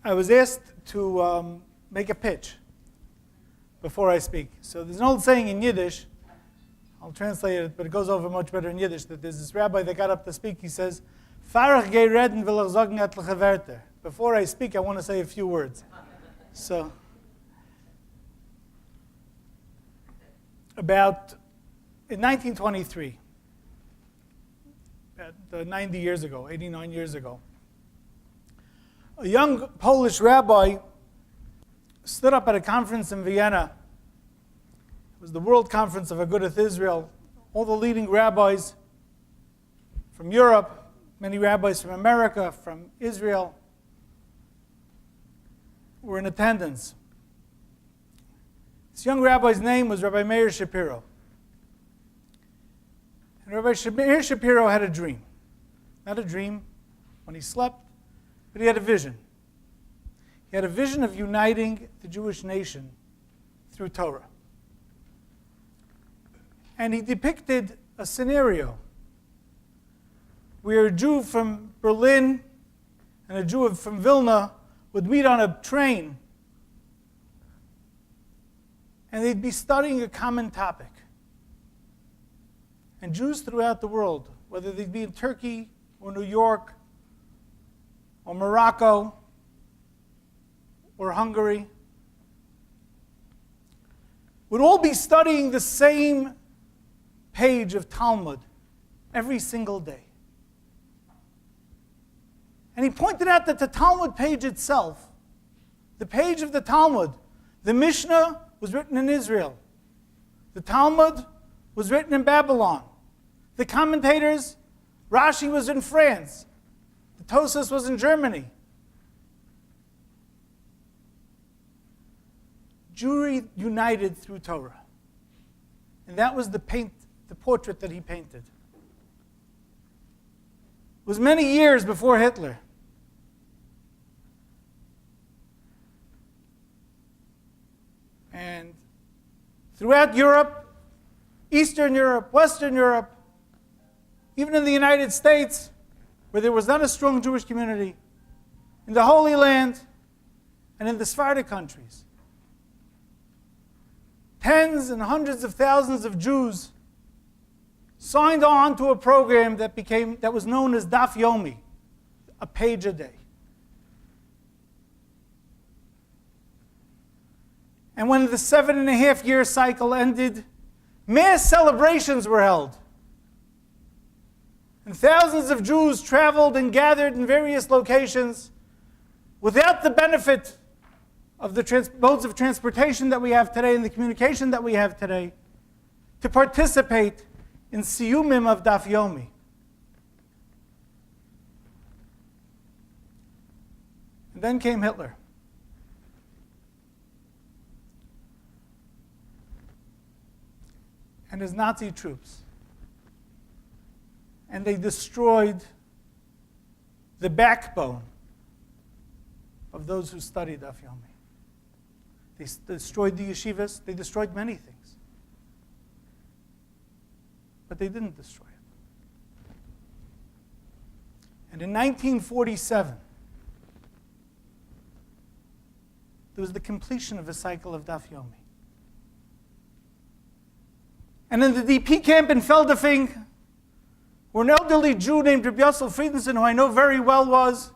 I was asked to make a pitch before I speak. So there's an old saying in Yiddish, I'll translate it, but it goes over much better in Yiddish, that there's this rabbi that got up to speak. He says, "Farach gei reden will ich sagen etliche Wörter." Before I speak, I want to say a few words. So, in 1923, about 90 years ago, 89 years ago, a young Polish rabbi stood up at a conference in Vienna. It was the World Conference of Agudath Israel. All the leading rabbis from Europe, many rabbis from America, from Israel, were in attendance. This young rabbi's name was Rabbi Meir Shapiro. And Rabbi Meir Shapiro had a dream. Not a dream when he slept, but he had a vision. He had a vision of uniting the Jewish nation through Torah. And he depicted a scenario where a Jew from Berlin and a Jew from Vilna would meet on a train and they'd be studying a common topic. And Jews throughout the world, whether they'd be in Turkey or New York or Morocco or Hungary, would all be studying the same page of Talmud every single day. And he pointed out that the Talmud page itself, the page of the Talmud, the Mishnah was written in Israel. The Talmud was written in Babylon. The commentators, Rashi was in France. The Tosas was in Germany. Jewry united through Torah. And that was the portrait that he painted. It was many years before Hitler. And throughout Europe, Eastern Europe, Western Europe, even in the United States, where there was not a strong Jewish community, in the Holy Land, and in the Sephardic countries, tens and hundreds of thousands of Jews signed on to a program that was known as Daf Yomi, a page a day. And when the 7.5-year cycle ended, mass celebrations were held. And thousands of Jews traveled and gathered in various locations without the benefit of the modes of transportation that we have today and the communication that we have today to participate in Siyumim of Daf Yomi. And then came Hitler. And his Nazi troops. And they destroyed the backbone of those who studied Daf Yomi. They destroyed the yeshivas. They destroyed many things. But they didn't destroy it. And in 1947, there was the completion of a cycle of Daf Yomi. And in the DP camp in Feldafing, where an elderly Jew named Rabbi Yossel Friedenson, who I know very well, was,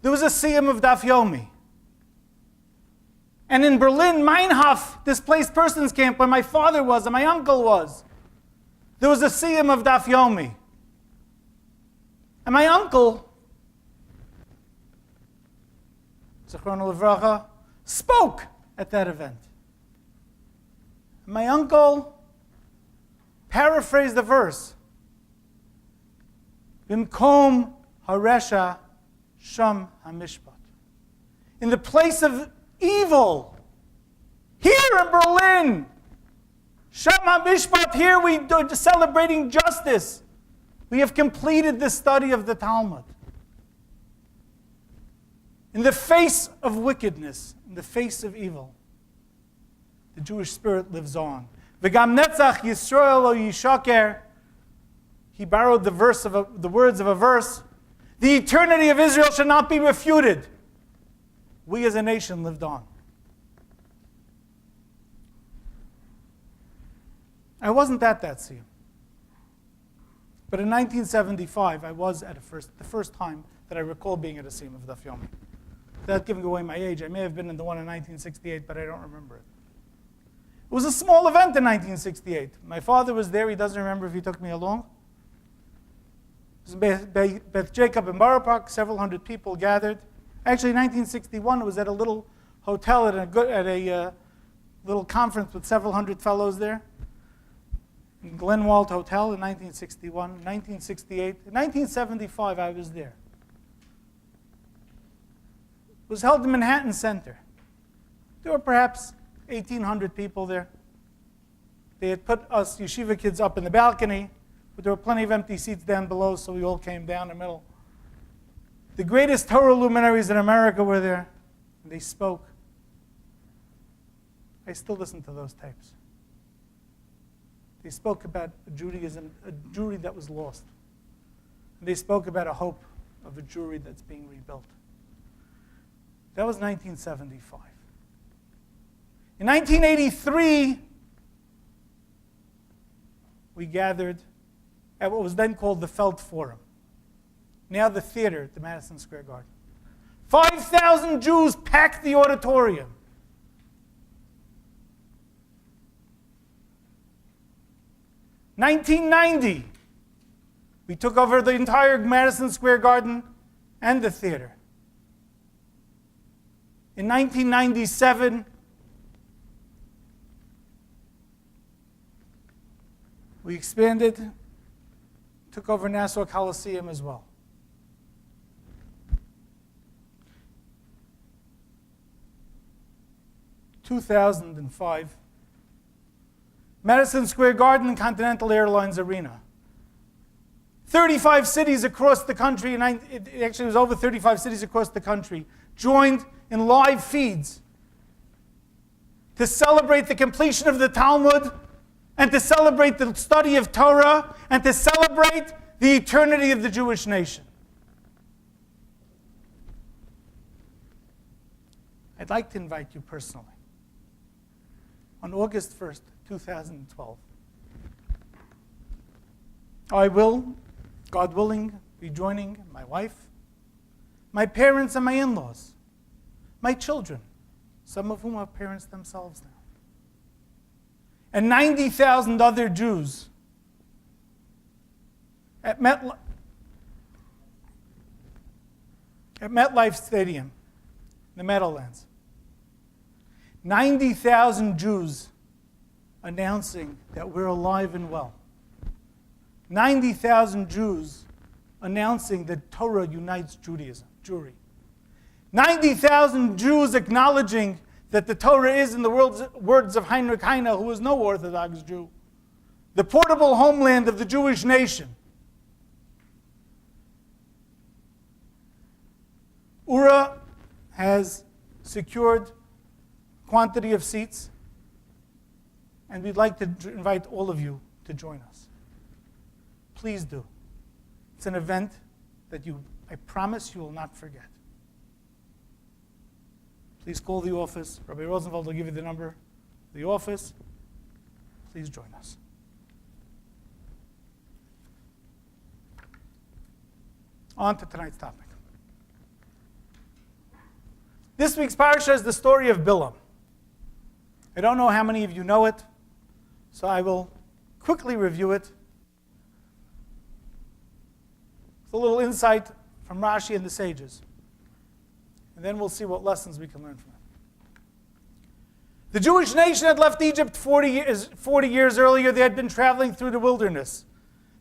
there was a siyum of Daf Yomi. And in Berlin, Meinhof, displaced persons camp, where my father was and my uncle was, there was a siyum of Daf Yomi. And my uncle, Zichrono Livracha, spoke at that event. And my uncle paraphrased the verse, Bimkom haresha sham hamishpat. In the place of evil, here in Berlin, sham hamishpat, here we are celebrating justice. We have completed the study of the Talmud. In the face of wickedness, in the face of evil, the Jewish spirit lives on. V'gam netzach Yisrael lo yishaker. he borrowed the words of a verse, the eternity of Israel should not be refuted. We as a nation lived on. I wasn't at that scene. But in 1975, I was at the first time that I recall being at a scene of Daf Yomi. Without giving away my age, I may have been in the one in 1968, but I don't remember it. It was a small event in 1968. My father was there. He doesn't remember if he took me along. It was in Beth Jacob in Borough Park. Several hundred people gathered. Actually, in 1961, it was at a little hotel at a little conference with several hundred fellows there. In Glenwald Hotel in 1961, 1968. In 1975, I was there. It was held in Manhattan Center. There were perhaps 1,800 people there. They had put us yeshiva kids up in the balcony, but there were plenty of empty seats down below, so we all came down the middle. The greatest Torah luminaries in America were there, and they spoke. I still listen to those tapes. They spoke about Judaism, a Jewry that was lost. And they spoke about a hope of a Jewry that's being rebuilt. That was 1975. In 1983, we gathered at what was then called the Felt Forum, now the theater at the Madison Square Garden. 5,000 Jews packed the auditorium. In 1990, we took over the entire Madison Square Garden and the theater. In 1997, we expanded, took over Nassau Coliseum as well. In 2005, Madison Square Garden and Continental Airlines Arena. 35 cities across the country, and it actually was over 35 cities across the country, joined in live feeds to celebrate the completion of the Talmud and to celebrate the study of Torah and to celebrate the eternity of the Jewish nation. I'd like to invite you personally on August 1st, 2012. I will, God willing, be joining my wife, my parents and my in-laws, my children, some of whom are parents themselves now, and 90,000 other Jews at MetLife Stadium, the Meadowlands. 90,000 Jews announcing that we're alive and well. 90,000 Jews announcing that Torah unites Judaism, Jewry. 90,000 Jews acknowledging that the Torah is, in the words of Heinrich Heine, who was no Orthodox Jew, the portable homeland of the Jewish nation. Oorah has secured quantity of seats, and we'd like to invite all of you to join us. Please do. It's an event that I promise you will not forget. Please call the office. Rabbi Rosenfeld will give you the number of the office. Please join us. On to tonight's topic. This week's parasha is the story of Balaam. I don't know how many of you know it, so I will quickly review it. It's a little insight from Rashi and the sages. And then we'll see what lessons we can learn from it. The Jewish nation had left Egypt 40 years earlier. They had been traveling through the wilderness.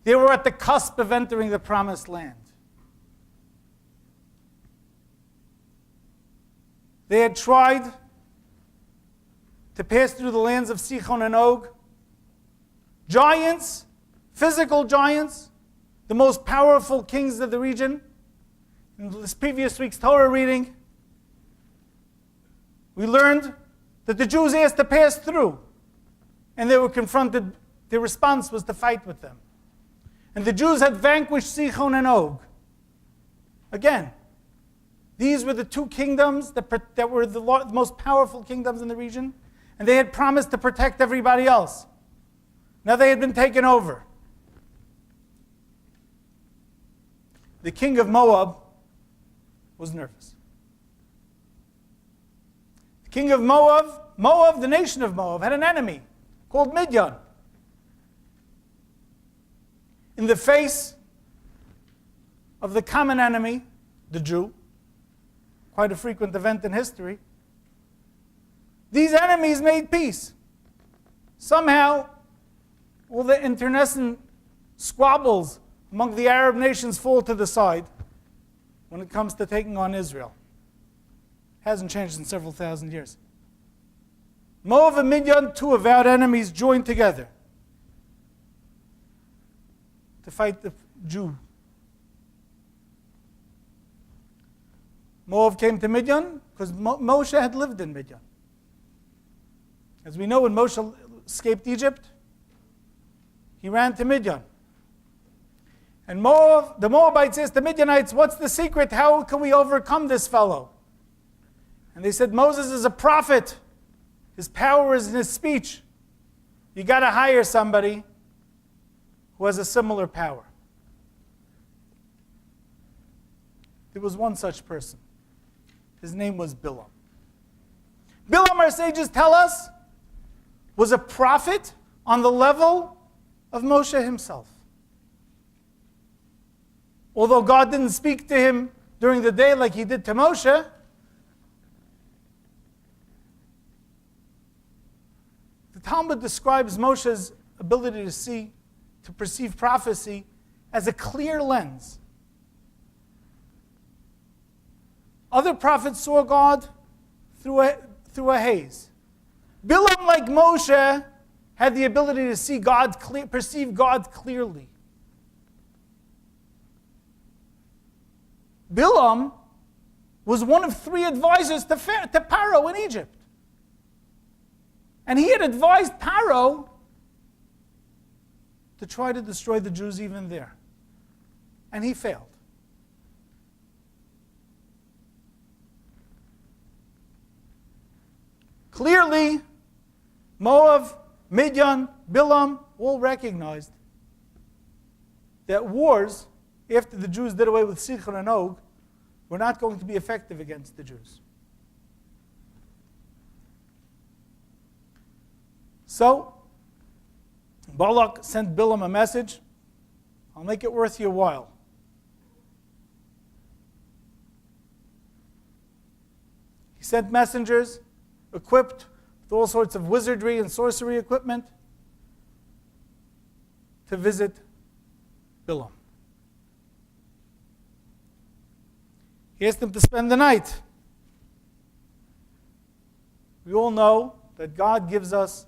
They were at the cusp of entering the promised land. They had tried to pass through the lands of Sichon and Og. Giants, physical giants, the most powerful kings of the region. In this previous week's Torah reading, we learned that the Jews asked to pass through, and they were confronted. Their response was to fight with them. And the Jews had vanquished Sichon and Og. Again, these were the two kingdoms that were the most powerful kingdoms in the region, and they had promised to protect everybody else. Now they had been taken over. The king of Moab was nervous. The king of Moab, the nation of Moab, had an enemy called Midian. In the face of the common enemy, the Jew, quite a frequent event in history, these enemies made peace. Somehow, all the internecine squabbles among the Arab nations fall to the side when it comes to taking on Israel. Hasn't changed in several thousand years. Moab and Midian, two avowed enemies, joined together to fight the Jew. Moab came to Midian because Moshe had lived in Midian. As we know, when Moshe escaped Egypt, he ran to Midian. And the Moabites asked the Midianites, what's the secret? How can we overcome this fellow? And they said, Moses is a prophet. His power is in his speech. You got to hire somebody who has a similar power. There was one such person. His name was Balaam. Balaam, our sages tell us, was a prophet on the level of Moshe himself. Although God didn't speak to him during the day like he did to Moshe, the Talmud describes Moshe's ability to perceive prophecy as a clear lens. Other prophets saw God through a haze. Balaam, like Moshe, had the ability to see God, perceive God clearly. Balaam was one of three advisors to Pharaoh in Egypt. And he had advised Pharaoh to try to destroy the Jews even there. And he failed. Clearly, Moab, Midian, Balaam all recognized that wars, after the Jews did away with Sichon and Og, were not going to be effective against the Jews. So, Balak sent Balaam a message. I'll make it worth your while. He sent messengers equipped with all sorts of wizardry and sorcery equipment to visit Balaam. He asked them to spend the night. We all know that God gives us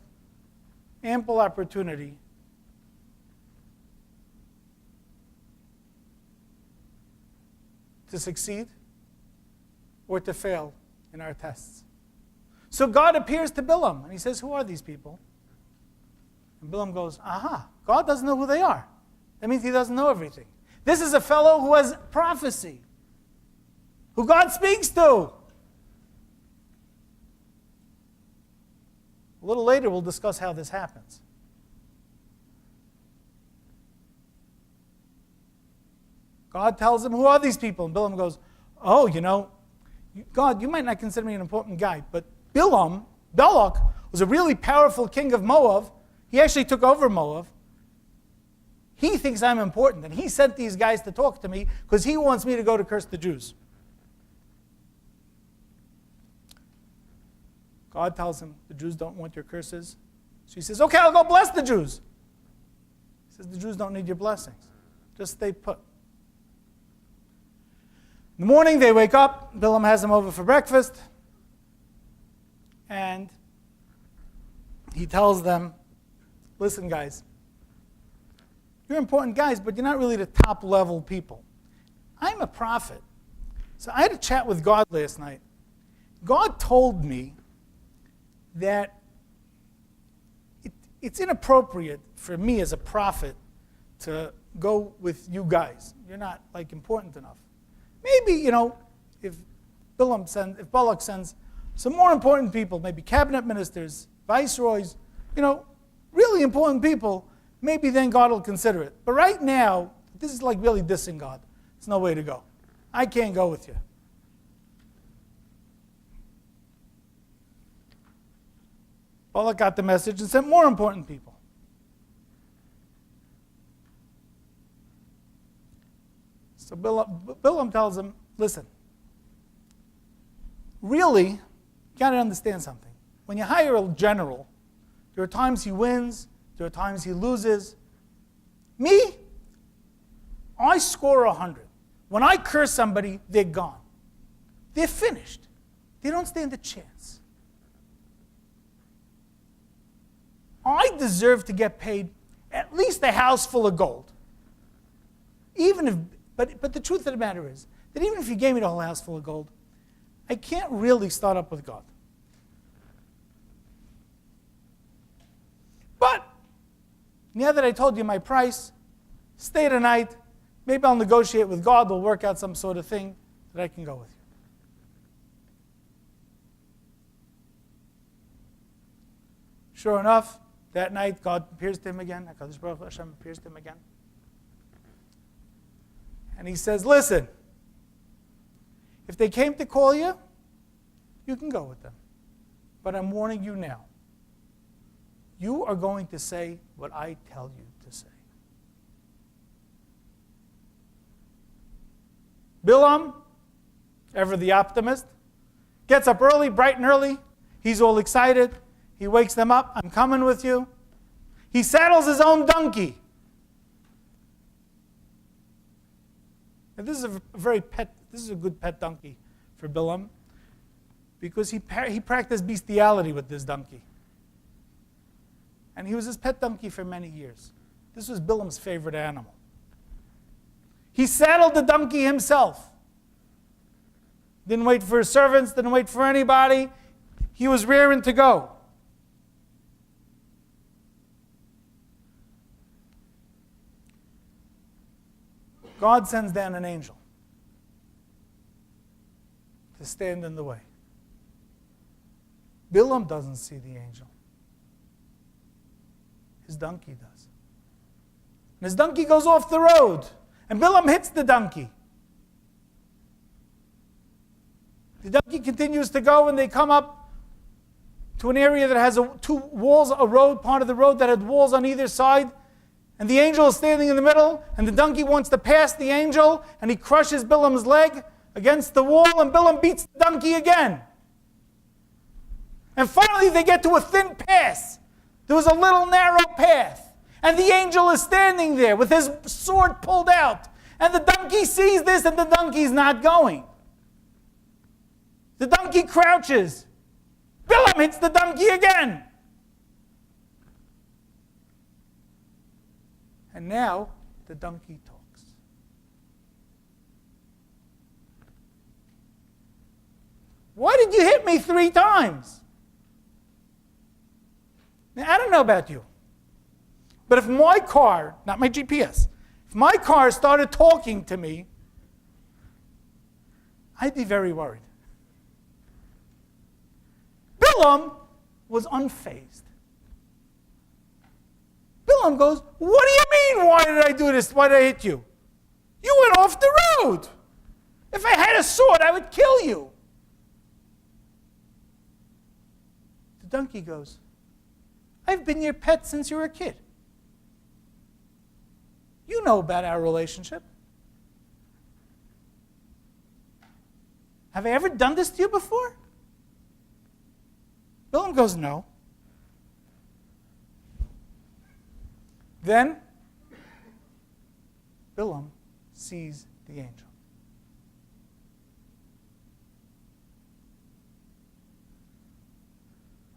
ample opportunity to succeed or to fail in our tests. So God appears to Balaam and he says, who are these people? And Balaam goes, aha, God doesn't know who they are. That means he doesn't know everything. This is a fellow who has prophecy, who God speaks to. A little later, we'll discuss how this happens. God tells him, who are these people? And Balaam goes, oh, God, you might not consider me an important guy, but Balak, was a really powerful king of Moab. He actually took over Moab. He thinks I'm important, and he sent these guys to talk to me because he wants me to go to curse the Jews. God tells him, the Jews don't want your curses. So he says, okay, I'll go bless the Jews. He says, the Jews don't need your blessings. Just stay put. In the morning, they wake up. Balaam has them over for breakfast. And he tells them, listen, guys, you're important guys, but you're not really the top-level people. I'm a prophet. So I had a chat with God last night. God told me that it's inappropriate for me as a prophet to go with you guys. You're not like important enough. Maybe, if Balak sends some more important people, maybe cabinet ministers, viceroys, really important people, maybe then God will consider it. But right now, this is like really dissing God. There's no way to go. I can't go with you. Balak got the message and sent more important people. So Balaam tells him, listen, really, you got to understand something. When you hire a general, there are times he wins, there are times he loses. Me, I score 100. When I curse somebody, they're gone. They're finished. They don't stand a chance. I deserve to get paid at least a house full of gold. But the truth of the matter is that even if you gave me the whole house full of gold, I can't really start up with God. But now that I told you my price, stay the night. Maybe I'll negotiate with God. We'll work out some sort of thing that I can go with you. Sure enough, that night God appears to him again. HaKadosh Baruch Hu Hashem appears to him again. And he says, listen, if they came to call you, you can go with them. But I'm warning you now. You are going to say what I tell you to say. Balaam, ever the optimist, gets up early, bright and early. He's all excited. He wakes them up. I'm coming with you. He saddles his own donkey. And this is a good pet donkey for Balaam because he practiced bestiality with this donkey. And he was his pet donkey for many years. This was Balaam's favorite animal. He saddled the donkey himself. Didn't wait for his servants, didn't wait for anybody. He was raring to go. God sends down an angel to stand in the way. Balaam doesn't see the angel. His donkey does. And his donkey goes off the road. And Balaam hits the donkey. The donkey continues to go, and they come up to an area that has two walls, a road, part of the road that had walls on either side. And the angel is standing in the middle, and the donkey wants to pass the angel, and he crushes Balaam's leg against the wall, and Balaam beats the donkey again. And finally they get to a thin pass. There was a little narrow path. And the angel is standing there with his sword pulled out. And the donkey sees this, and the donkey's not going. The donkey crouches. Balaam hits the donkey again. And now the donkey talks. Why did you hit me 3 times? Now, I don't know about you, but if my car, not my GPS, if my car started talking to me, I'd be very worried. Balaam was unfazed. Balaam goes, what do you mean, why did I do this? Why did I hit you? You went off the road. If I had a sword, I would kill you. The donkey goes, I've been your pet since you were a kid. You know about our relationship. Have I ever done this to you before? Balaam goes, no. Then, Balaam sees the angel.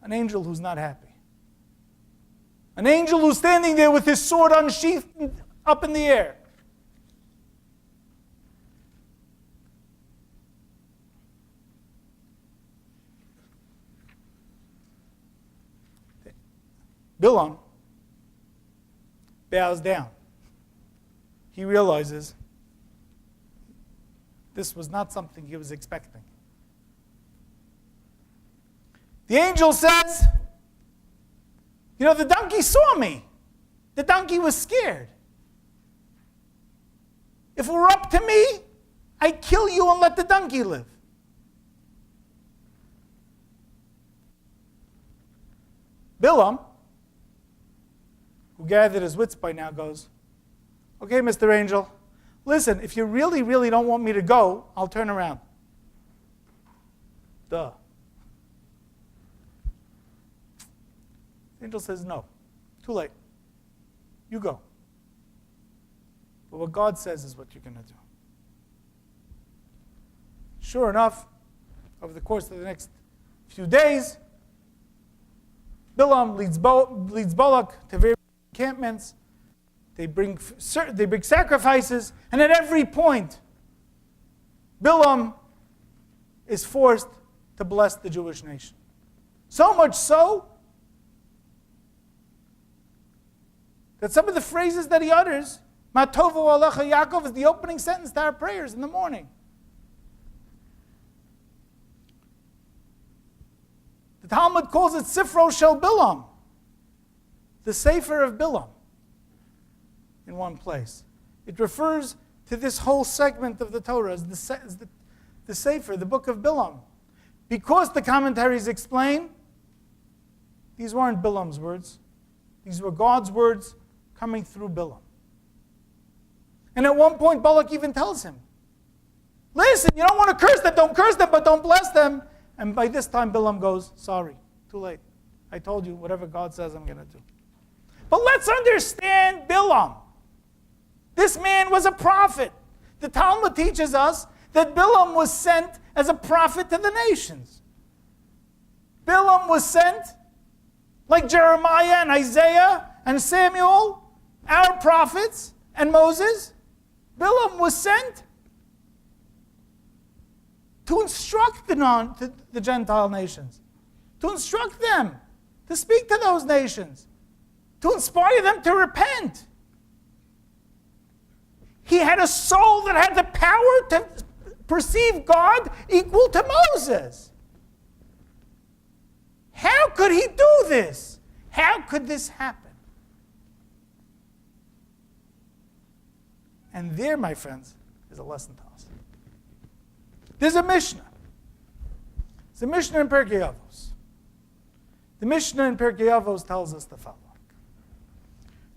An angel who's not happy. An angel who's standing there with his sword unsheathed up in the air. Balaam bows down. he realizes this was not something he was expecting. The angel says, the donkey saw me. The donkey was scared. If it were up to me, I'd kill you and let the donkey live. Balaam, who gathered his wits by now, goes, okay, Mr. Angel, listen, if you really, really don't want me to go, I'll turn around. Duh. The angel says, no, too late. You go. But what God says is what you're going to do. Sure enough, over the course of the next few days, Balaam leads Balak to various encampments. They bring sacrifices, and at every point, Balaam is forced to bless the Jewish nation. So much so that some of the phrases that he utters, Ma tovu alecha Yaakov, is the opening sentence to our prayers in the morning. The Talmud calls it Sifro Shel Balaam, the Sefer of Balaam, in one place. It refers to this whole segment of the Torah as the Sefer, the book of Balaam. Because the commentaries explain, these weren't Balaam's words. These were God's words coming through Balaam. And at one point, Balak even tells him, listen, you don't want to curse them, don't curse them, but don't bless them. And by this time, Balaam goes, sorry, too late. I told you, whatever God says, I'm going to do. But let's understand Balaam. This man was a prophet. The Talmud teaches us that Balaam was sent as a prophet to the nations. Balaam was sent, like Jeremiah and Isaiah and Samuel, our prophets, and Moses. Balaam was sent to instruct the Gentile nations, to instruct them, to speak to those nations, to inspire them to repent. He had a soul that had the power to perceive God equal to Moses. How could he do this? How could this happen? And there, my friends, is a lesson to us. There's a Mishnah. It's a Mishnah in Pirkei Avos. The Mishnah in Pirkei Avos tells us the following.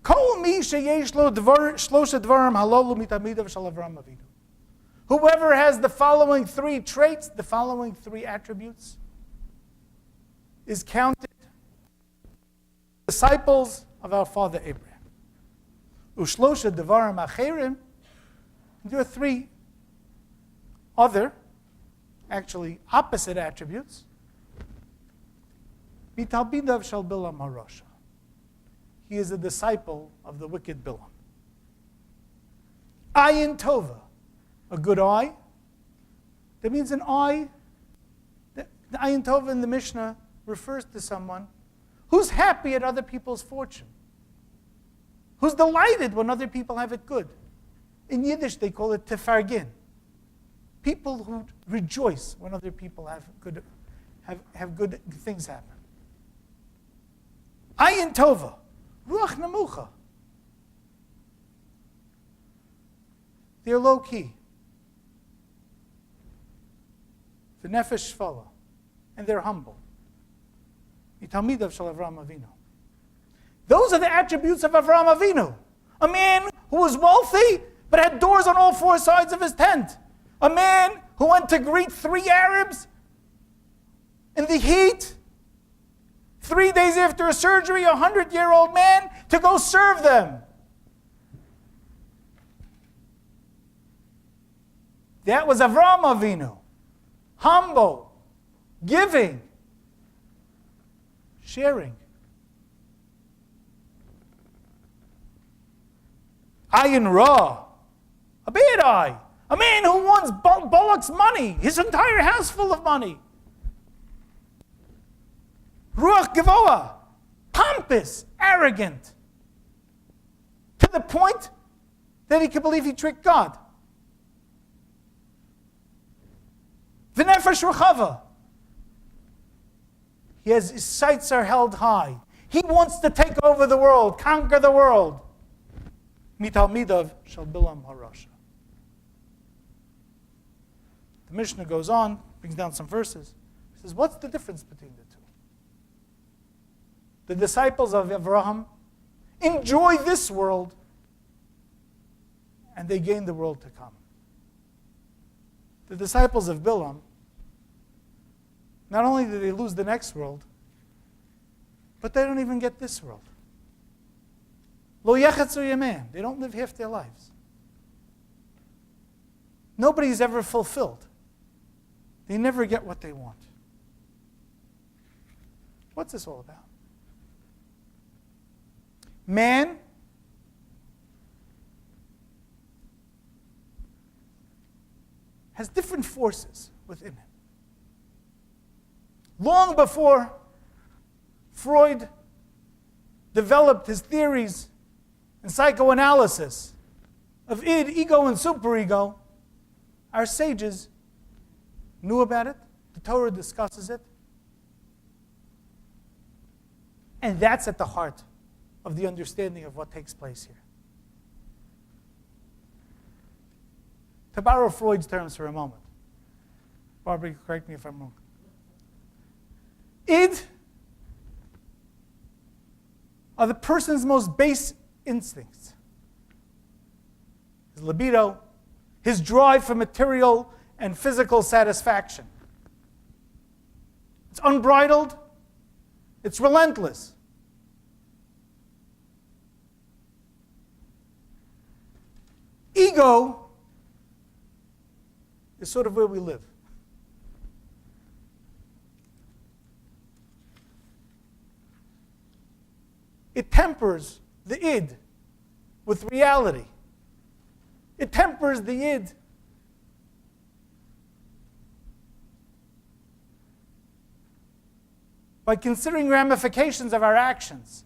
Kol mi sheyesh lo shlosha dvarim halolu mitamidav shel Avrohom Avinu. Whoever has the following three traits, the following three attributes, is counted disciples of our father Abraham. Ushlosha dvarim acherim. There are three other, actually opposite attributes. Mitalbidav shel Balaam harasha. He is a disciple of the wicked Balaam. Ayin tova, a good eye. That means an eye. The ayin tova in the Mishnah refers to someone who's happy at other people's fortune, who's delighted when other people have it good. In Yiddish, they call it tefargin. People who rejoice when other people have good things happen. Ayin tova, ruach namucha. They're low key. V'nefesh shvala, and they're humble. Mitalmidav shel Avrohom Avinu. Those are the attributes of Avrohom Avinu. A man who was wealthy, but had doors on all four sides of his tent. A man who went to greet 3 Arabs in the heat, 3 days after a surgery, a 100-year-old man, to go serve them. That was Avrohom Avinu. Humble, giving, sharing. Ayin Ra, a bad eye. A man who wants Balak's money, his entire house full of money. Ruach Then he could believe he tricked God. V'nefesh rechava. His sights are held high. He wants to take over the world, conquer the world. Mitalmidav shel Balaam harasha. The Mishnah goes on, brings down some verses. He says, what's the difference between the two? The disciples of Avrohom enjoy this world, and they gain the world to come. The disciples of Balaam, not only do they lose the next world, but they don't even get this world. Lo yechatzu yamein. They don't live half their lives. Nobody's ever fulfilled. They never get what they want. What's this all about? Man has different forces within him. Long before Freud developed his theories and psychoanalysis of id, ego, and superego, our sages knew about it. The Torah discusses it. And that's at the heart of the understanding of what takes place here. To borrow Freud's terms for a moment. Barbara, correct me if I'm wrong. Id are the person's most base instincts. His libido, his drive for material and physical satisfaction. It's unbridled, it's relentless. Ego is sort of where we live. It tempers the id with reality. It tempers the id by considering ramifications of our actions.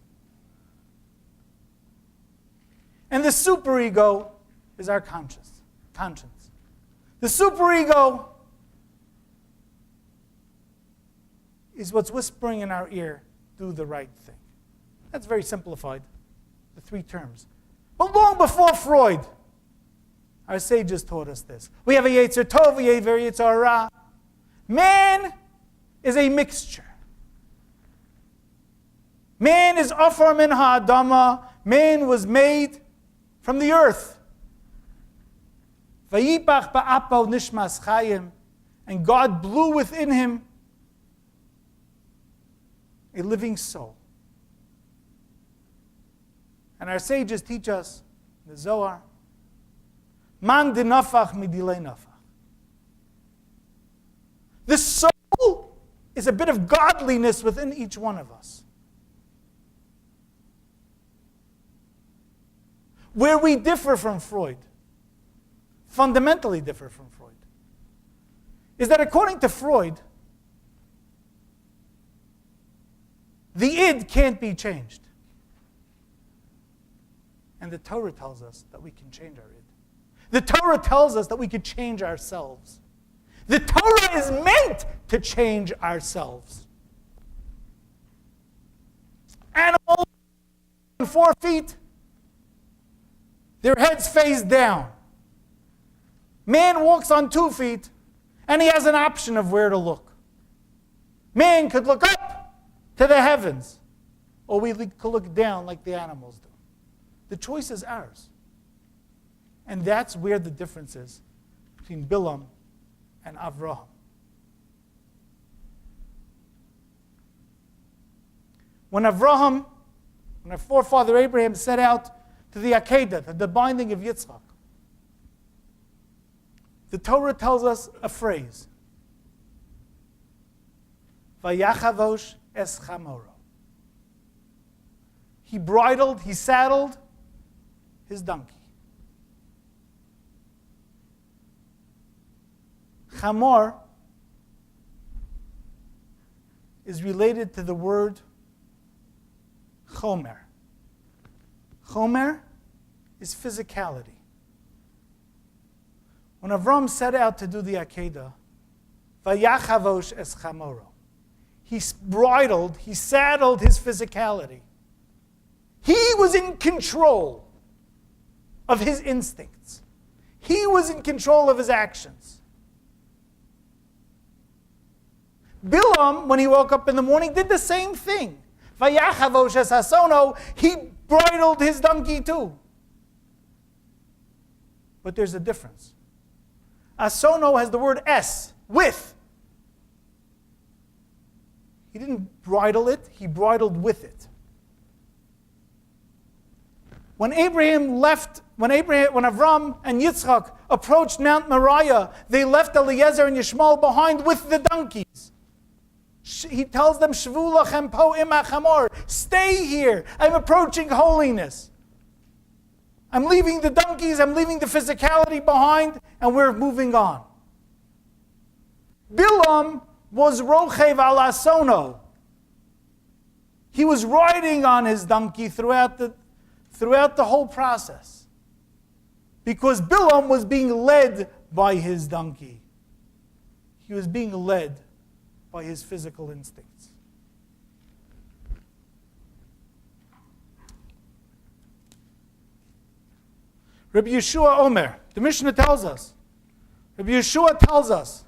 And the superego is our conscience. The superego is what's whispering in our ear, do the right thing. That's very simplified, the three terms. But long before Freud, our sages taught us this. We have a Yetzer Tov, we have a Yetzer Oorah. Man is a mixture. Man is Afar min ha'adama. Man was made from the earth. Vayipach ba'apo nishmas chayim. And God blew within him a living soul. And our sages teach us, the Zohar, man de nafach midilei nafach. The soul is a bit of godliness within each one of us. Where we differ from Freud, fundamentally differ from Freud, is that according to Freud, the id can't be changed. And the Torah tells us that we can change our id. The Torah tells us that we could change ourselves. The Torah is meant to change ourselves. Animals on 4 feet, their heads face down. Man walks on 2 feet, and he has an option of where to look. Man could look up to the heavens, or we could look down like the animals do. The choice is ours. And that's where the difference is between Balaam and Avrohom. When our forefather Abraham set out to the Akedah, the binding of Yitzchak, the Torah tells us a phrase. Vayachavosh es chamoro. He bridled, he saddled his donkey. Chamor is related to the word chomer. Chomer is physicality. when Avram set out to do the Akedah, Vayachavosh es chamoro. He bridled, he saddled his physicality. He was in control of his instincts. He was in control of his actions. Balaam, when he woke up in the morning, did the same thing. Vayachavosh es hasono. He bridled his donkey too. But there's a difference. Asono has the word es, with. He didn't bridle it, he bridled with it. When Avram and Yitzchak approached Mount Moriah, they left Eliezer and Yishmael behind with the donkeys. He tells them, Shvu lachem po im hachamor. Stay here. I'm approaching holiness. I'm leaving the donkeys, I'm leaving the physicality behind, and we're moving on. Balaam was rochev al asono. He was riding on his donkey throughout the whole process. Because Balaam was being led by his donkey. He was being led by his physical instincts. Rabbi Yeshua Omer, the Mishnah tells us, Rabbi Yeshua tells us,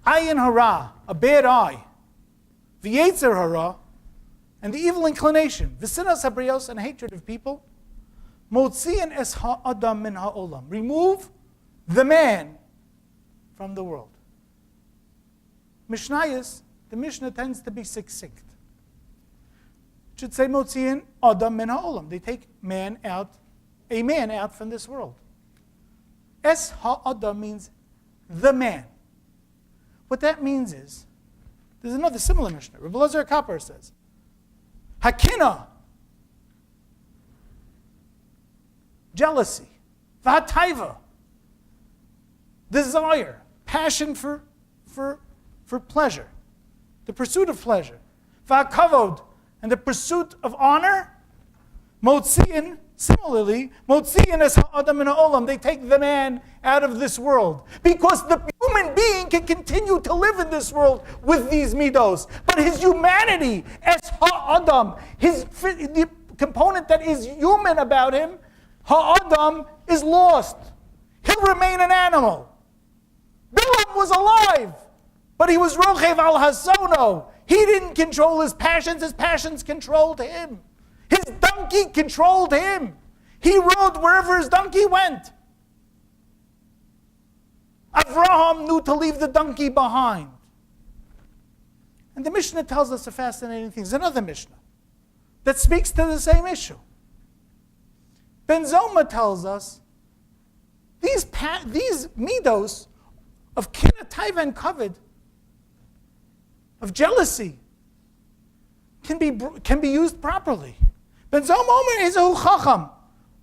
ayin hara, a bad eye, v'yetzer hara, and the evil inclination, v'sinas habrios, and hatred of people, motziin es ha'adam min ha'olam, remove the man from the world. Mishnayos, the Mishnah tends to be succinct. It should say motziin adam min ha'olam. They take a man out from this world. Es ha'adam means the man. What that means is, there's another similar Mishnah. Rabbi Elazar Kapar says, Hakina, jealousy, v'hataiva, desire, passion for pleasure, the pursuit of pleasure, v'hakavod, and the pursuit of honor, motziin, similarly, motziin es ha'adam min ha'olam, they take the man out of this world. Because the human being can continue to live in this world with these midos. But his humanity, es ha'adam, the component that is human about him, ha'adam, is lost. He'll remain an animal. Balaam was alive, but he was rochev al hasono. He didn't control his passions controlled him. His donkey controlled him. He rode wherever his donkey went. Avraham knew to leave the donkey behind. And the Mishnah tells us a fascinating thing. There's another Mishnah that speaks to the same issue. Ben Zoma tells us these midos of kinah, taiva, and kavod, of jealousy, can be used properly. Ben Zoma Omer Ezehu Chacham,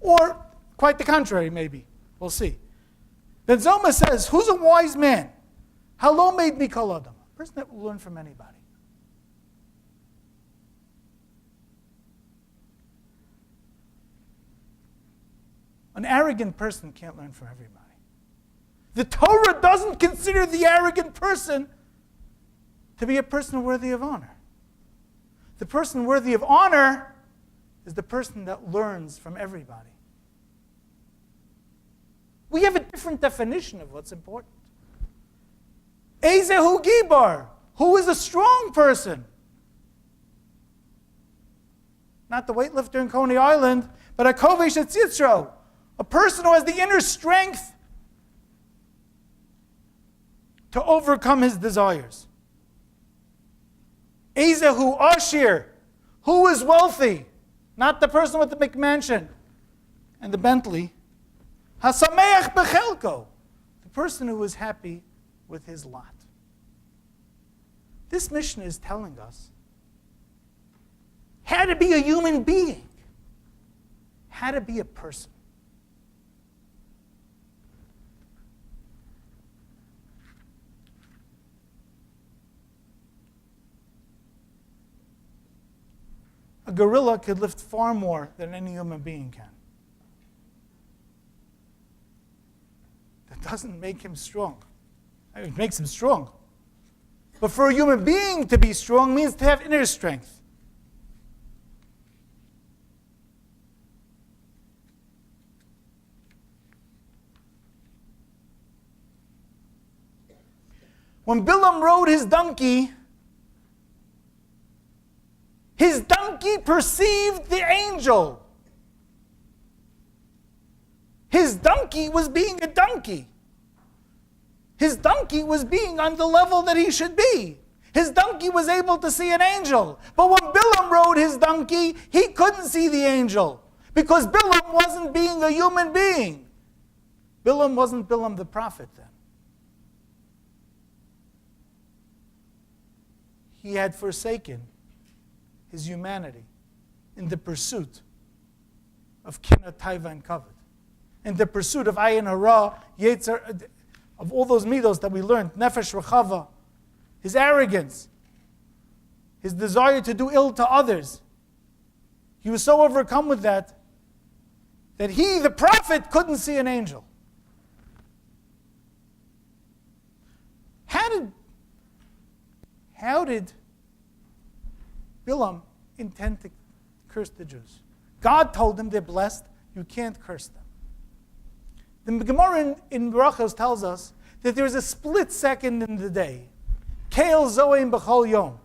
or quite the contrary, maybe. We'll see. Ben Zoma says, who's a wise man? Halo made me kol adam. A person that will learn from anybody. An arrogant person can't learn from everybody. The Torah doesn't consider the arrogant person to be a person worthy of honor. The person worthy of honor is the person that learns from everybody. We have a different definition of what's important. Ezehu Gibar, who is a strong person. Not the weightlifter in Coney Island, but a Kovesh at Yitzro, a person who has the inner strength to overcome his desires. Ezehu Ashir, who is wealthy, not the person with the McMansion and the Bentley. Hasameach bechelko, the person who is happy with his lot. This Mishnah is telling us how to be a human being, how to be a person. A gorilla could lift far more than any human being can. doesn't make him strong. It makes him strong. But for a human being to be strong means to have inner strength. When Balaam rode his donkey perceived the angel. His donkey was being a donkey. His donkey was being on the level that he should be. His donkey was able to see an angel. But when Balaam rode his donkey, he couldn't see the angel. Because Balaam wasn't being a human being. Balaam wasn't Balaam the prophet then. He had forsaken his humanity in the pursuit of Kina, Taiva, and Kavod. In the pursuit of Ayin Hara, Yetzer, of all those midos that we learned, Nefesh Rechava, his arrogance, his desire to do ill to others. He was so overcome with that he, the prophet, couldn't see an angel. How did Balaam intend to curse the Jews? God told them they're blessed, you can't curse them. The Gemara in Berachos tells us that there's a split second in the day. Keil Zoim B'chol Yom.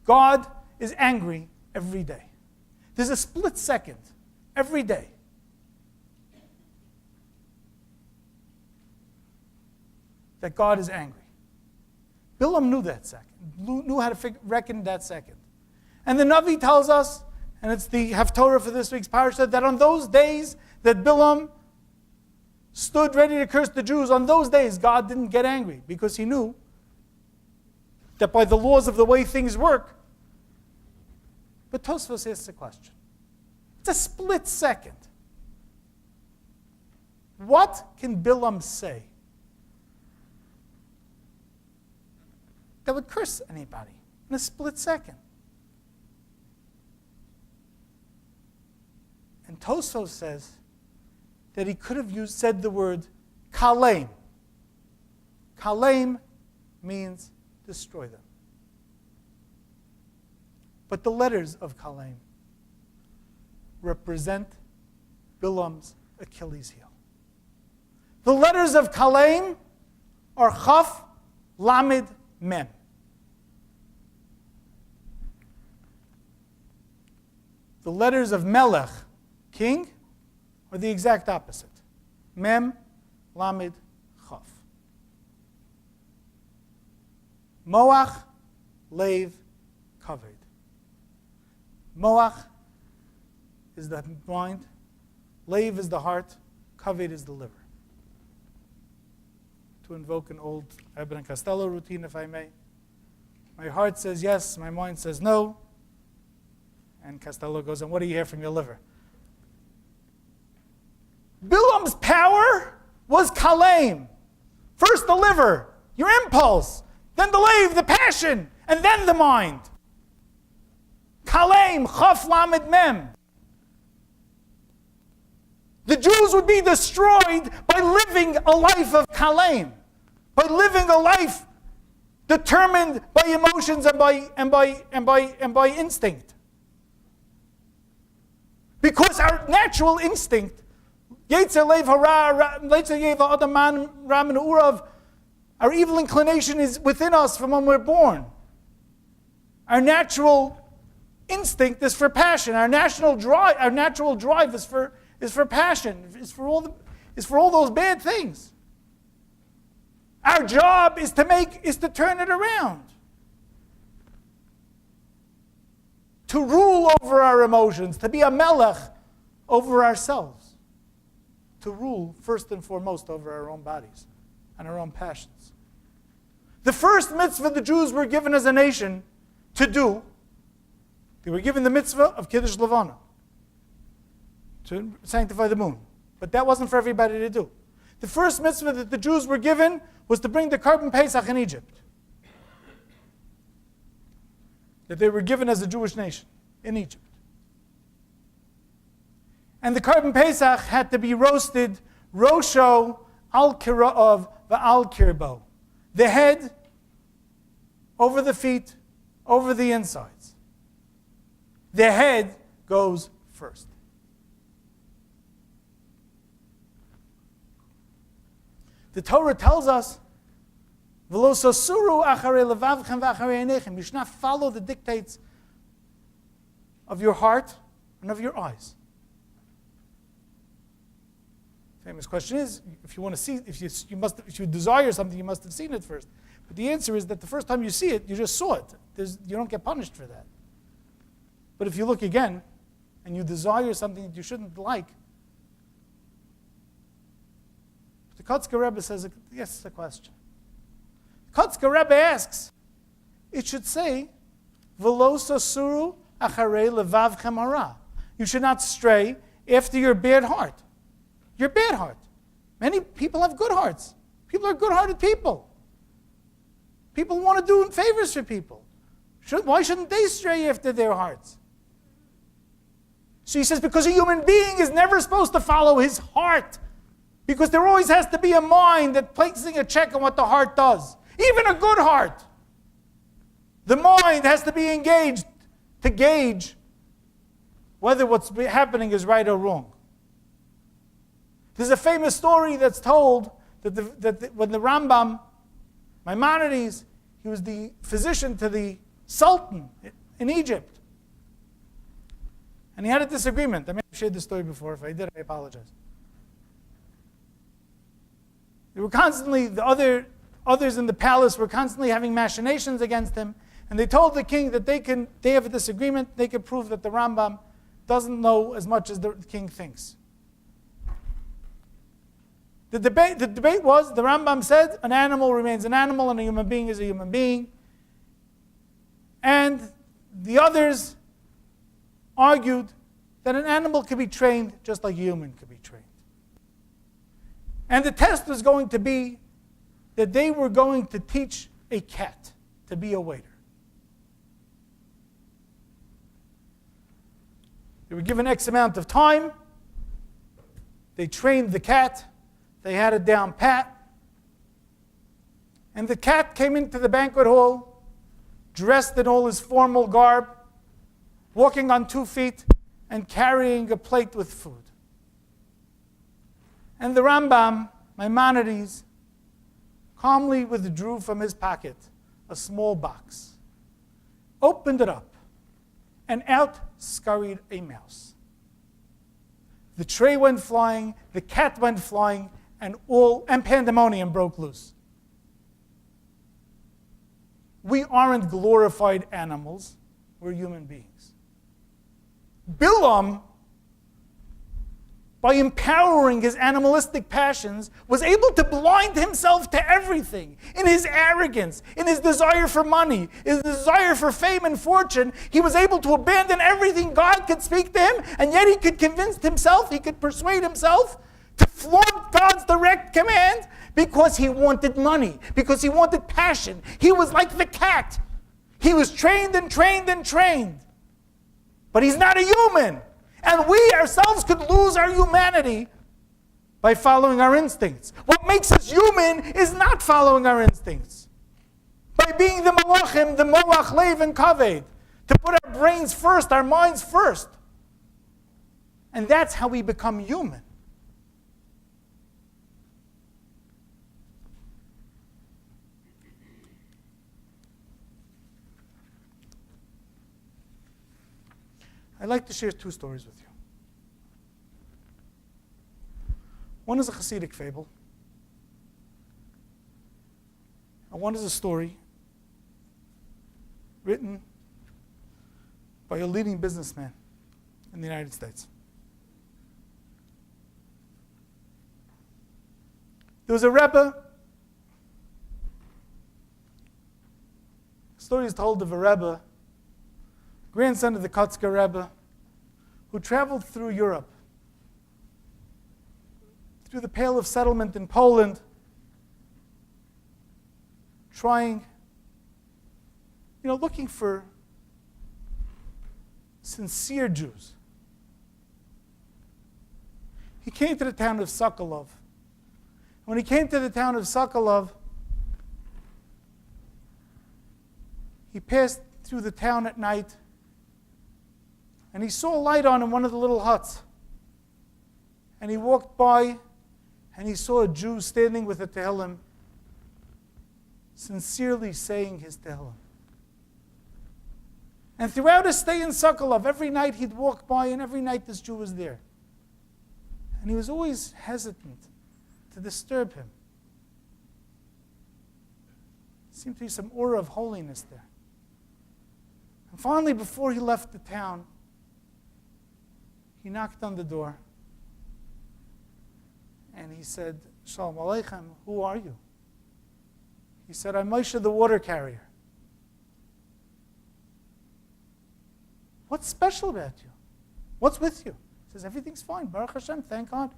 God is angry every day. There's a split second every day. That God is angry. Balaam knew that second, knew how to reckon that second. And the Navi tells us, and it's the Haftorah for this week's parasha, that on those days that Balaam stood ready to curse the Jews, on those days God didn't get angry because he knew that by the laws of the way things work. But Tosfos asks a question. It's a split second. What can Balaam say that would curse anybody in a split second? And Tosfos says that he could have said the word kalem. Kalem means destroy them. But the letters of kalem represent Balaam's Achilles heel. The letters of kalem are chaf, lamed, mem. The letters of melech, king, are the exact opposite. Mem, lamed, chaf. Moach, lev, kaved. Moach is the mind, lev is the heart, kaved is the liver. To invoke an old Abbott and Costello routine, if I may. My heart says yes, my mind says no. And Costello goes, and what do you hear from your liver? Balaam's power was kalem. First the liver, your impulse. Then the lev, the passion. And then the mind. Kalem, chaf, lamed, mem. The Jews would be destroyed by living a life of kalem, by living a life determined by emotions and by instinct. Because our natural instinct, Yetzer lev hara, Yetzer yev adam man ram and Oorah, our evil inclination is within us from when we're born. Our natural instinct is for passion. Our natural drive is for passion. Is for all those bad things. Our job is to turn it around. To rule over our emotions, to be a melech over ourselves. To rule first and foremost over our own bodies and our own passions. The first mitzvah the Jews were given as a nation to do, they were given the mitzvah of Kiddush Levana, to sanctify the moon. But that wasn't for everybody to do. The first mitzvah that the Jews were given was to bring the Korban Pesach in Egypt. That they were given as a Jewish nation in Egypt. And the Korban Pesach had to be roasted, rosho, al kira'ov va'al kirbo. The head over the feet, over the insides. The head goes first. The Torah tells us, "V'lo sasuru acharei levavchem v'acharei einechem." You should not follow the dictates of your heart and of your eyes. Famous question is, if you want to see, if you desire something, you must have seen it first. But the answer is that the first time you see it, you just saw it. You don't get punished for that. But if you look again, and you desire something that you shouldn't like, the Kotzker Rebbe says, yes, it's a question. The Kotzker Rebbe asks, it should say, "V'lo sasuru acharei levavchem hara." You should not stray after your bad heart. Your bad heart. Many people have good hearts. People are good-hearted people. People want to do favors for people. Why shouldn't they stray after their hearts? So he says, because a human being is never supposed to follow his heart. Because there always has to be a mind that placing a check on what the heart does. Even a good heart. The mind has to be engaged to gauge whether what's happening is right or wrong. There's a famous story that's told that when the Rambam, Maimonides, he was the physician to the Sultan in Egypt. And he had a disagreement. I may have shared this story before. If I did, I apologize. They were constantly, others in the palace were constantly having machinations against him. And they told the king that they have a disagreement. They could prove that the Rambam doesn't know as much as the king thinks. The debate was, the Rambam said, an animal remains an animal and a human being is a human being. And the others argued that an animal could be trained just like a human could be trained. And the test was going to be that they were going to teach a cat to be a waiter. They were given X amount of time. They trained the cat. They had it down pat. And the cat came into the banquet hall, dressed in all his formal garb, walking on 2 feet, and carrying a plate with food. And the Rambam, Maimonides, calmly withdrew from his pocket a small box, opened it up, and out scurried a mouse. The tray went flying, the cat went flying, and pandemonium broke loose. We aren't glorified animals, we're human beings. Balaam, by empowering his animalistic passions, was able to blind himself to everything. In his arrogance, in his desire for money, his desire for fame and fortune, he was able to abandon everything God could speak to him, and yet he could convince himself, he could persuade himself to flaunt God's direct command because he wanted money, because he wanted passion. He was like the cat. He was trained and trained and trained. But he's not a human. And we ourselves could lose our humanity by following our instincts. What makes us human is not following our instincts. By being the malachim, the moach, lev, and kaved. To put our brains first, our minds first. And that's how we become human. I'd like to share 2 stories with you. One is a Hasidic fable, and one is a story written by a leading businessman in the United States. There was a Rebbe. The story is told of a Rebbe, grandson of the Kotzker Rebbe, who traveled through Europe, through the Pale of Settlement in Poland, looking for sincere Jews. He came to the town of Sokolov. When he came to the town of Sokolov, he passed through the town at night, and he saw a light on in one of the little huts. And he walked by, and he saw a Jew standing with a Tehillim, sincerely saying his Tehillim. And throughout his stay in Sokolov, every night he'd walk by, and every night this Jew was there. And he was always hesitant to disturb him. There seemed to be some aura of holiness there. And finally, before he left the town, he knocked on the door. And he said, Shalom Aleichem, who are you? He said, I'm Moshe the water carrier. What's special about you? What's with you? He says, everything's fine. Baruch Hashem, thank God.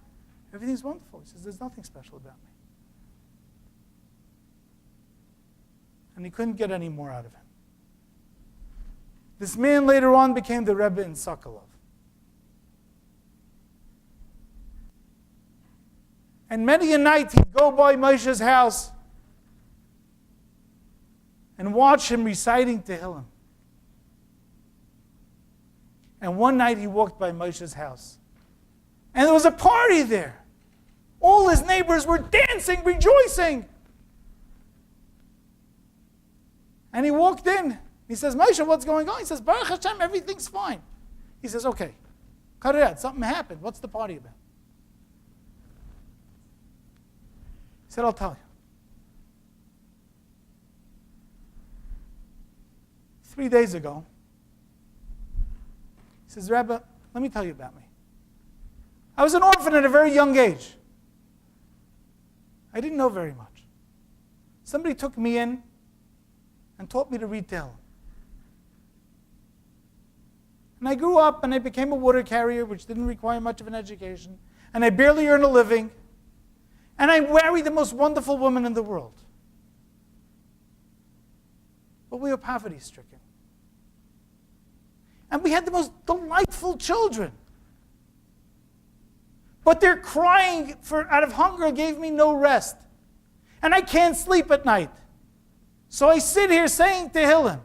Everything's wonderful. He says, there's nothing special about me. And he couldn't get any more out of him. This man later on became the Rebbe in Sokolov. And many a night he'd go by Moshe's house and watch him reciting Tehillim. And one night he walked by Moshe's house. And there was a party there. All his neighbors were dancing, rejoicing. And he walked in. He says, Moshe, what's going on? He says, Baruch Hashem, everything's fine. He says, okay, cut it out. Something happened. What's the party about? He said, I'll tell you. 3 days ago, he says, Rebbe, let me tell you about me. I was an orphan at a very young age. I didn't know very much. Somebody took me in and taught me to read Tehillim. And I grew up and I became a water carrier, which didn't require much of an education. And I barely earned a living. And I married the most wonderful woman in the world. But we were poverty-stricken. And we had the most delightful children. But their crying out of hunger gave me no rest. And I can't sleep at night. So I sit here saying Tehillim.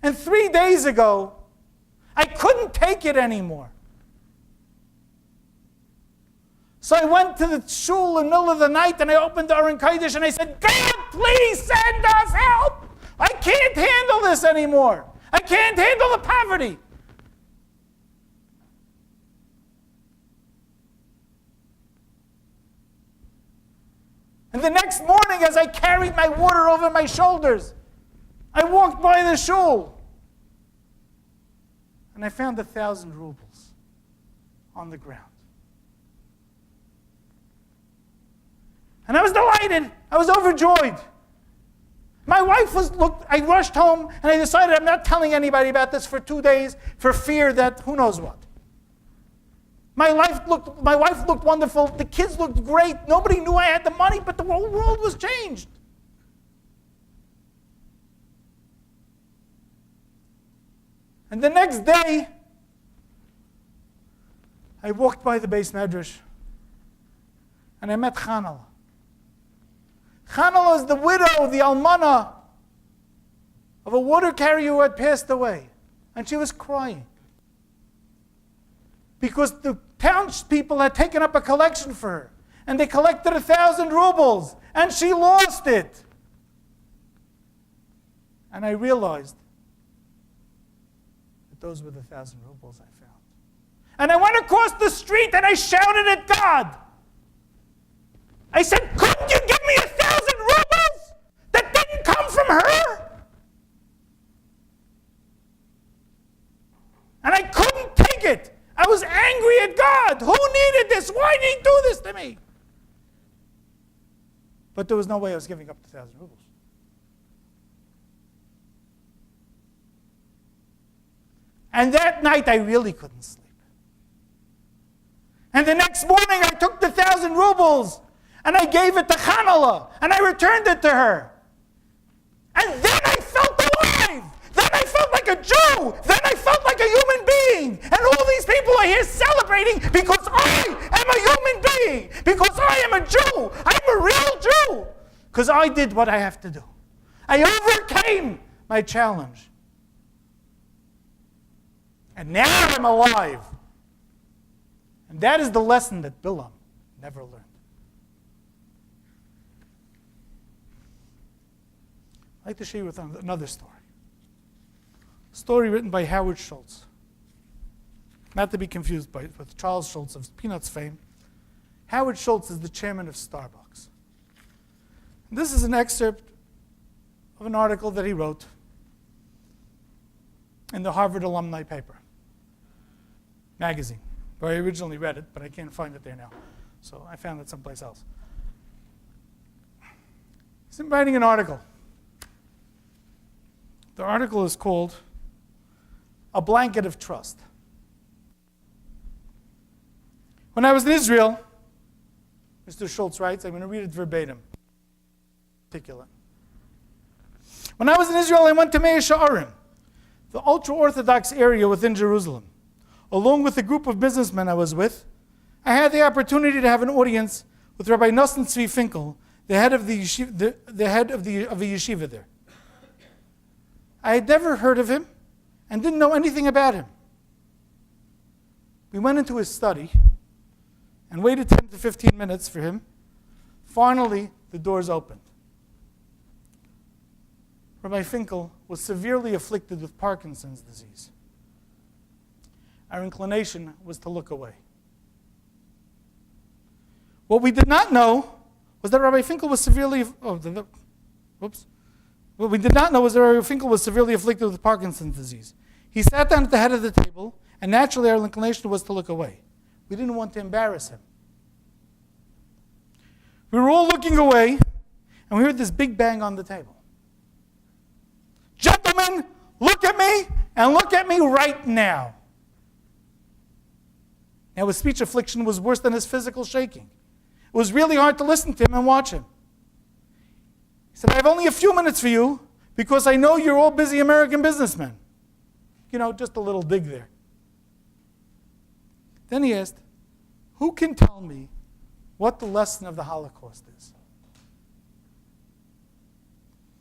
And 3 days ago, I couldn't take it anymore. So I went to the shul in the middle of the night and I opened the Aron Kodesh and I said, God, please send us help. I can't handle this anymore. I can't handle the poverty. And the next morning, as I carried my water over my shoulders, I walked by the shul. And I found 1,000 rubles on the ground. And I was delighted. I was overjoyed. My wife I rushed home and I decided I'm not telling anybody about this for 2 days for fear that who knows what. My wife looked wonderful. The kids looked great. Nobody knew I had the money, but the whole world was changed. And the next day, I walked by the Beis Medrash and I met Chanala. Chanala is the widow, the almana, of a water carrier who had passed away. And she was crying. Because the townspeople had taken up a collection for her. And they collected 1,000 rubles. And she lost it. And I realized that those were the 1,000 rubles I found. And I went across the street and I shouted at God. I said, couldn't you give me 1,000 rubles that didn't come from her? And I couldn't take it. I was angry at God. Who needed this? Why did he do this to me? But there was no way I was giving up the 1,000 rubles. And that night I really couldn't sleep. And the next morning I took the 1,000 rubles and I gave it to Chanala, and I returned it to her. And then I felt alive. Then I felt like a Jew. Then I felt like a human being. And all these people are here celebrating because I am a human being. Because I am a Jew. I'm a real Jew. Because I did what I have to do. I overcame my challenge. And now I'm alive. And that is the lesson that Balaam never learned. I'd like to share with you another story. A story written by Howard Schultz. Not to be confused with Charles Schultz of Peanuts fame. Howard Schultz is the chairman of Starbucks. And this is an excerpt of an article that he wrote in the Harvard Alumni Paper magazine, where I originally read it, but I can't find it there now. So I found it someplace else. He's writing an article. The article is called A Blanket of Trust. When I was in Israel, Mr. Schultz writes, I'm going to read it verbatim. Particular. When I was in Israel, I went to Mea She'arim, the ultra-Orthodox area within Jerusalem. Along with a group of businessmen I was with, I had the opportunity to have an audience with Rabbi Nosson Tzvi Finkel, the head of a yeshiva there. I had never heard of him and didn't know anything about him. We went into his study and waited 10 to 15 minutes for him. Finally, the doors opened. Rabbi Finkel was severely afflicted with Parkinson's disease. Our inclination was to look away. What we did not know was that Rabbi Finkel was severely What we did not know was that Rabbi Finkel was severely afflicted with Parkinson's disease. He sat down at the head of the table, and naturally our inclination was to look away. We didn't want to embarrass him. We were all looking away, and we heard this big bang on the table. Gentlemen, look at me, and look at me right now. Now his speech affliction was worse than his physical shaking. It was really hard to listen to him and watch him. He said, I have only a few minutes for you because I know you're all busy American businessmen. You know, just a little dig there. Then he asked, who can tell me what the lesson of the Holocaust is?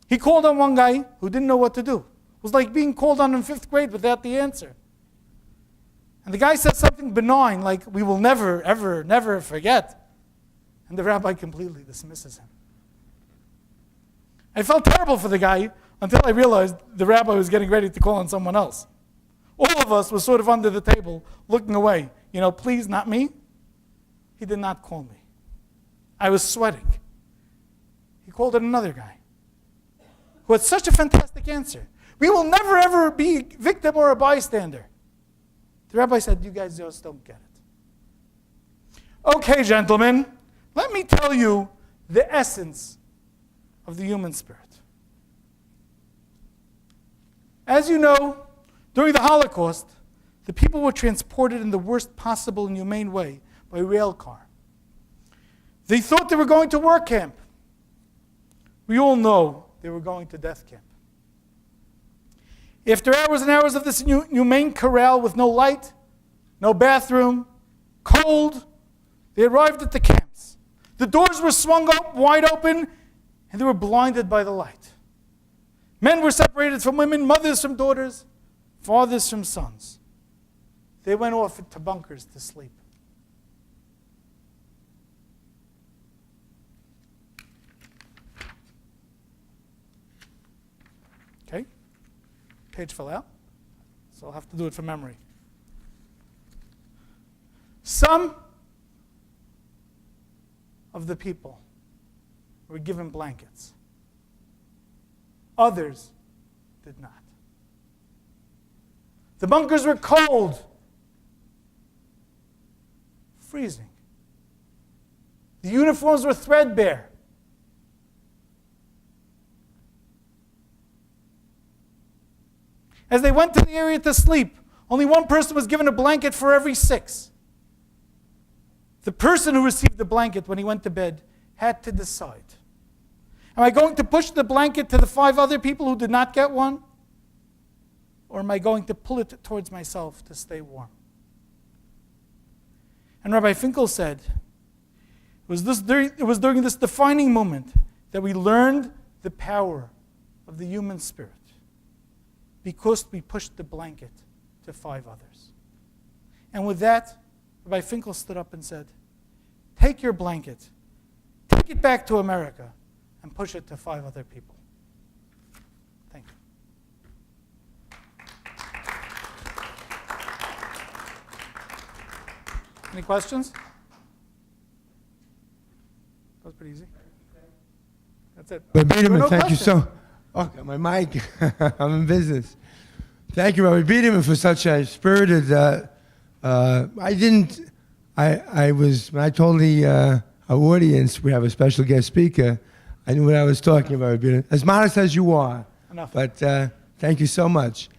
He called on one guy who didn't know what to do. It was like being called on in 5th grade without the answer. And the guy said something benign like, we will never, ever, never forget. And the rabbi completely dismisses him. I felt terrible for the guy until I realized the rabbi was getting ready to call on someone else. All of us were sort of under the table, looking away. You know, please, not me. He did not call me. I was sweating. He called in another guy who had such a fantastic answer. We will never, ever be a victim or a bystander. The rabbi said, you guys just don't get it. Okay, gentlemen, let me tell you the essence of the human spirit. As you know, during the Holocaust, the people were transported in the worst possible and humane way by rail car. They thought they were going to work camp. We all know they were going to death camp. After hours and hours of this humane corral with no light, no bathroom, cold, they arrived at the camps. The doors were swung up wide open, and they were blinded by the light. Men were separated from women, mothers from daughters, fathers from sons. They went off into bunkers to sleep. Okay? Page fell out, so I'll have to do it from memory. Some of the people were given blankets. Others did not. The bunkers were cold, freezing. The uniforms were threadbare. As they went to the area to sleep, only one person was given a blanket for every 6. The person who received the blanket when he went to bed had to decide. Am I going to push the blanket to the 5 other people who did not get one? or am I going to pull it towards myself to stay warm? And Rabbi Finkel said, it was during this defining moment that we learned the power of the human spirit, because we pushed the blanket to 5 others. And with that, Rabbi Finkel stood up and said, take your blanket, take it back to America, and push it to 5 other people. Thank you. Any questions? That was pretty easy. That's it. Rabbi Biderman, No thank you questions. Oh, got my mic. I'm in business. Thank you, Rabbi Biderman, for such a spirited. When I told our audience we have a special guest speaker, I knew what I was talking about, Rabbi Biderman. As modest as you are. Enough. But thank you so much.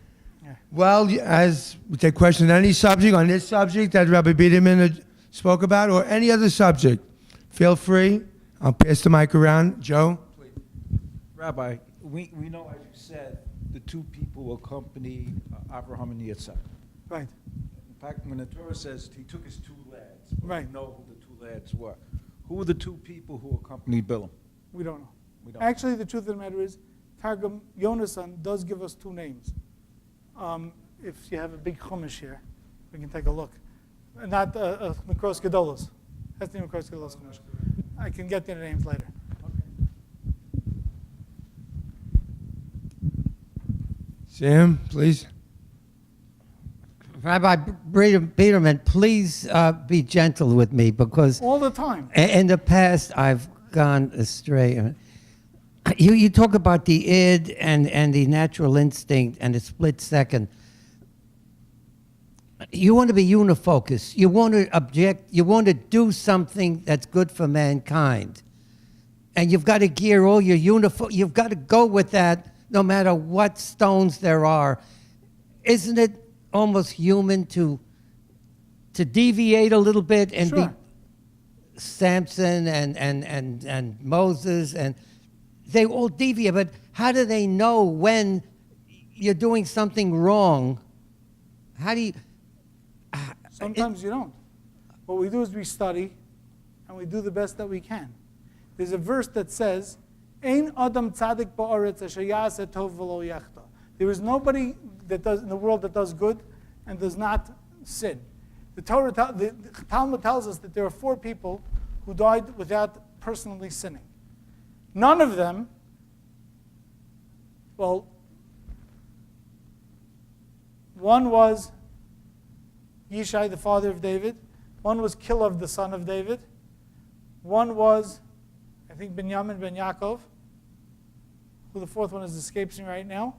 Yeah. Well, as we take questions on any subject, on this subject that Rabbi Biderman spoke about, or any other subject, feel free. I'll pass the mic around. Joe? Rabbi, we know, as you said, the 2 people who accompanied Avraham and Yitzhak. Right. In fact, when the Torah says he took his 2 lads, Right. we know who the 2 lads were. Who were the 2 people who accompanied Balaam? We don't know. We don't. Actually, the truth of the matter is, Targum Yonasan does give us 2 names. If you have a big chumash here, we can take a look. Not Mikros Gedolos. That's the Mikros Gedolos chumash. I can get you the names later. Sam, please. Rabbi Biderman, please be gentle with me, because All the time. in the past I've gone astray. You talk about the id and the natural instinct and the split second. You want to be unifocused. You want to object. You want to do something that's good for mankind. And you've got to gear all your you've got to go with that no matter what stones there are. Isn't it almost human to deviate a little bit and Sure. be Samson and Moses, and they all deviate, but how do they know when you're doing something wrong? How do you... Sometimes you don't. What we do is we study, and we do the best that we can. There's a verse that says, "Ein adam tzadik ba'aretz asher ya'aseh tov v'lo yachta." There is nobody that does in the world that does good and does not sin. The Torah, the Talmud tells us that there are 4 people who died without personally sinning. None of them, well, one was Yishai, the father of David. One was Kilev, the son of David. One was, I think, Binyamin ben Yaakov, who the 4th one escapes me right now.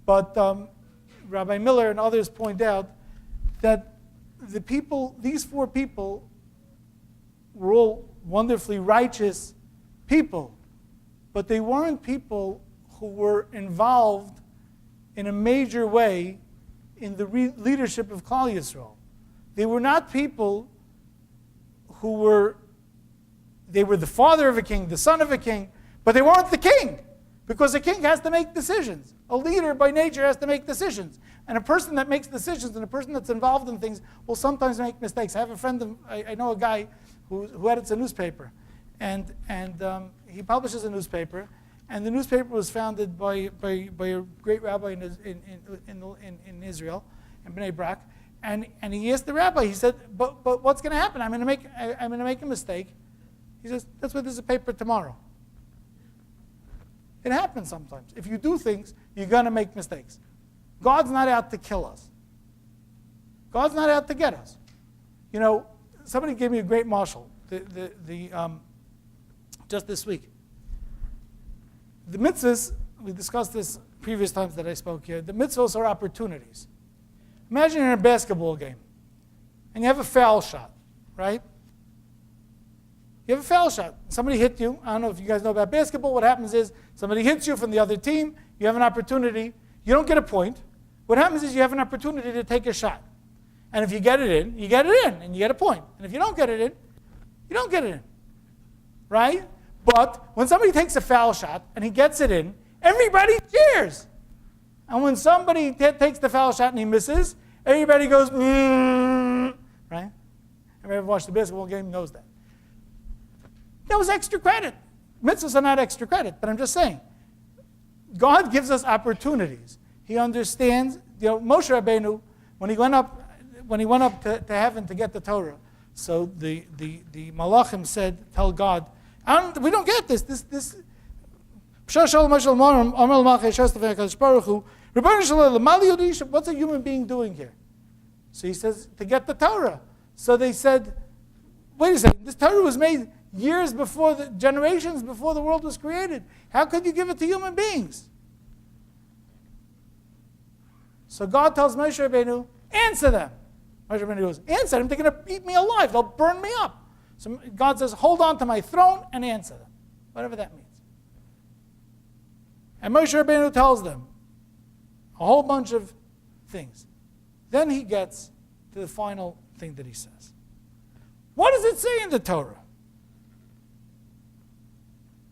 But Rabbi Miller and others point out that these 4 people were all wonderfully righteous people, but they weren't people who were involved in a major way in the leadership of Klal Yisrael. They were not people they were the father of a king, the son of a king, but they weren't the king, because a king has to make decisions. A leader by nature has to make decisions. And a person that makes decisions and a person that's involved in things will sometimes make mistakes. I have a friend, I know a guy who edits a newspaper, and he publishes a newspaper, and the newspaper was founded by a great rabbi in Israel, in Bnei Brak, and he asked the rabbi, he said, but what's going to happen? I'm going to make a mistake. He says, that's why there's a paper tomorrow. It happens sometimes. If you do things, you're going to make mistakes. God's not out to kill us. God's not out to get us. You know, somebody gave me a great marshal just this week. The mitzvahs, we discussed this previous times that I spoke here, the mitzvahs are opportunities. Imagine you're in a basketball game, and you have a foul shot, right? You have a foul shot. Somebody hit you. I don't know if you guys know about basketball. What happens is somebody hits you from the other team. You have an opportunity. You don't get a point. What happens is you have an opportunity to take a shot. And if you get it in, you get it in, and you get a point. And if you don't get it in, you don't get it in, right? But when somebody takes a foul shot and he gets it in, everybody cheers. And when somebody takes the foul shot and he misses, everybody goes, right? Everybody who watched the basketball game knows that. That was extra credit. Mitzvahs are not extra credit, but I'm just saying. God gives us opportunities. He understands. Moshe Rabbeinu, when he went up to heaven to get the Torah, so the Malachim said, tell God, we don't get this. What's a human being doing here? So he says, to get the Torah. So they said, wait a second, this Torah was made years before, generations before the world was created. How could you give it to human beings? So God tells Moshe Rabbeinu, answer them. Moshe Rabbeinu goes, answer them, they're going to eat me alive, they'll burn me up. So God says, hold on to my throne and answer them, whatever that means. And Moshe Rabbeinu tells them a whole bunch of things. Then he gets to the final thing that he says. What does it say in the Torah?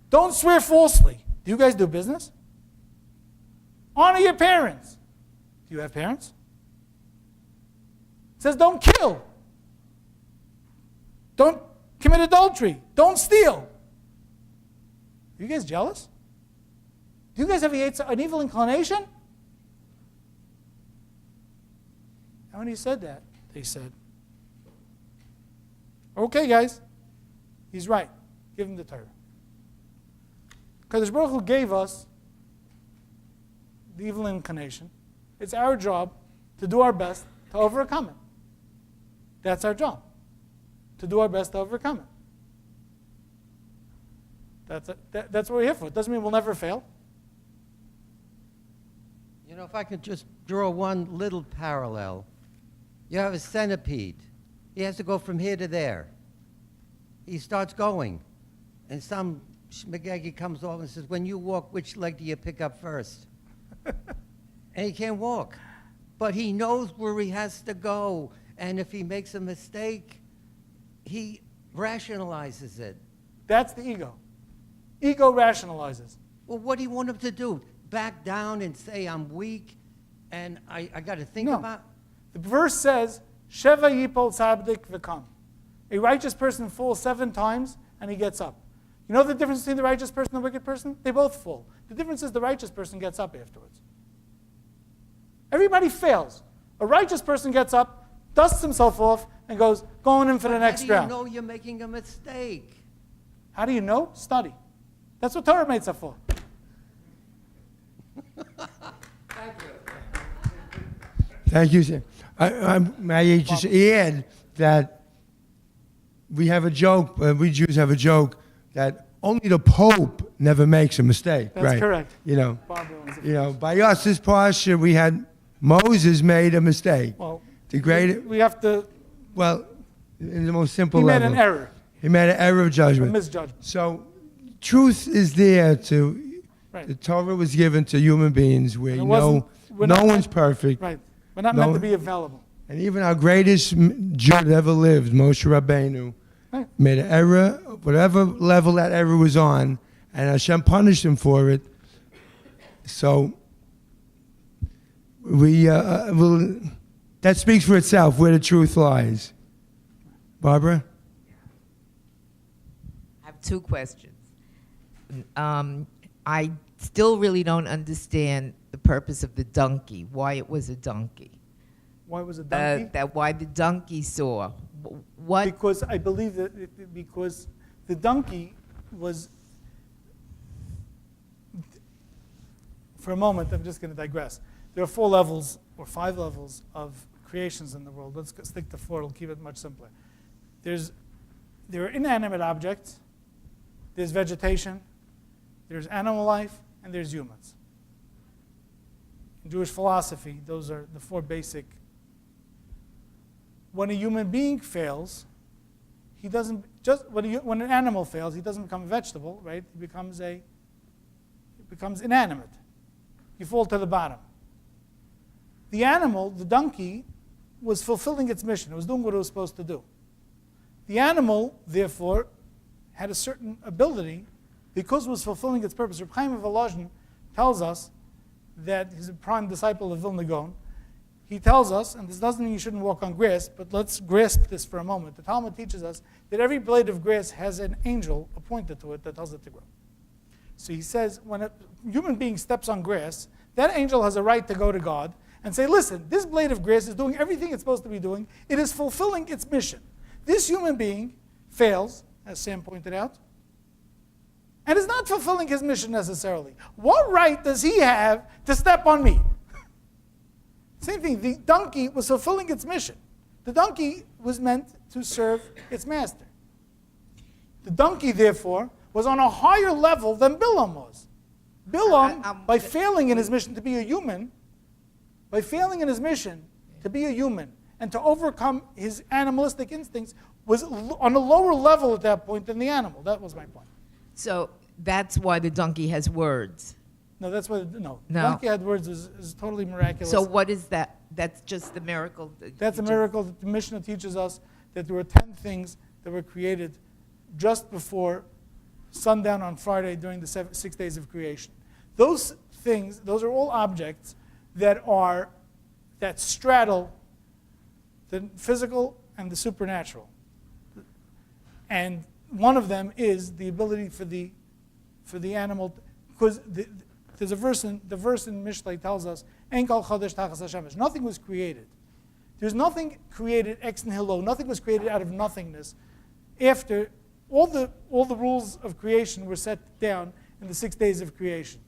Don't swear falsely. Do you guys do business? Honor your parents. Do you have parents? It says don't kill. Don't commit adultery. Don't steal. Are you guys jealous? Do you guys have an evil inclination? And when he said that, they said, okay, guys, he's right. Give him the Torah. Kadosh Baruch Hu gave us the evil inclination. It's our job to do our best to overcome it. That's our job, to do our best to overcome it. That's what we're here for. It doesn't mean we'll never fail. If I could just draw one little parallel. You have a centipede. He has to go from here to there. He starts going. And some schmagegi comes over and says, when you walk, which leg do you pick up first? And he can't walk. But he knows where he has to go. And if he makes a mistake, he rationalizes it. That's the ego. Ego rationalizes. Well, what do you want him to do? Back down and say I'm weak and I got to think about? The verse says, Sheva yipol tzaddik v'kam. A righteous person falls 7 times and he gets up. You know the difference between the righteous person and the wicked person? They both fall. The difference is the righteous person gets up afterwards. Everybody fails. A righteous person gets up, dusts himself off, and goes, going in for the next round. How do you know you're making a mistake? How do you know? Study. That's what Torah makes up for. Thank you, sir. May I just add that we have a joke, we Jews have a joke, that only the Pope never makes a mistake. That's right? correct. By us, this parsha, we had Moses made a mistake. Well, we have to... Well, in the most simple level. He made an error. He made an error of judgment. A misjudgment. So, truth is there to... Right. The Torah was given to human beings where no one's perfect. Right. We're not meant to be available. And even our greatest Jew that ever lived, Moshe Rabbeinu, made an error, whatever level that error was on, and Hashem punished him for it. So that speaks for itself where the truth lies. Barbara? I have 2 questions. I still really don't understand the purpose of the donkey, why it was a donkey. Why was a donkey? Why the donkey saw. What? Because I believe because the donkey was, for a moment, I'm just going to digress. There are 4 levels or 5 levels of creations in the world. Let's stick to 4, it'll keep it much simpler. There are inanimate objects, there's vegetation, there's animal life, and there's humans. In Jewish philosophy, those are the 4 basic. When a human being fails, he doesn't when an animal fails, he doesn't become a vegetable, right? He becomes inanimate. You fall to the bottom. The animal, the donkey, was fulfilling its mission. It was doing what it was supposed to do. The animal, therefore, had a certain ability because it was fulfilling its purpose. Reb Chaim of Volozhin tells us that he's a prime disciple of Vilna Gaon. He tells us, and this doesn't mean you shouldn't walk on grass, but let's grasp this for a moment. The Talmud teaches us that every blade of grass has an angel appointed to it that tells it to grow. So he says, when a human being steps on grass, that angel has a right to go to God and say, listen, this blade of grass is doing everything it's supposed to be doing. It is fulfilling its mission. This human being fails, as Sam pointed out, and is not fulfilling his mission necessarily. What right does he have to step on me? Same thing, the donkey was fulfilling its mission. The donkey was meant to serve its master. The donkey, therefore, was on a higher level than Balaam was. Balaam, by failing in his mission to be a human, and to overcome his animalistic instincts, was on a lower level at that point than the animal. That was my point. So that's why the donkey has words. No, that's what, no. No. Donkey had words is totally miraculous. So what is that? That's just the miracle. That's a miracle that the Mishnah teaches us, that there were 10 things that were created just before sundown on Friday during the 6 days of creation. Those things, those are all objects that straddle the physical and the supernatural. And one of them is the ability for the animal, because there's a verse in Mishlei tells us, "Ein kol chodesh tachas hashemesh." Nothing was created. There's nothing created ex nihilo. Nothing was created out of nothingness. After all the rules of creation were set down in the 6 days of creation.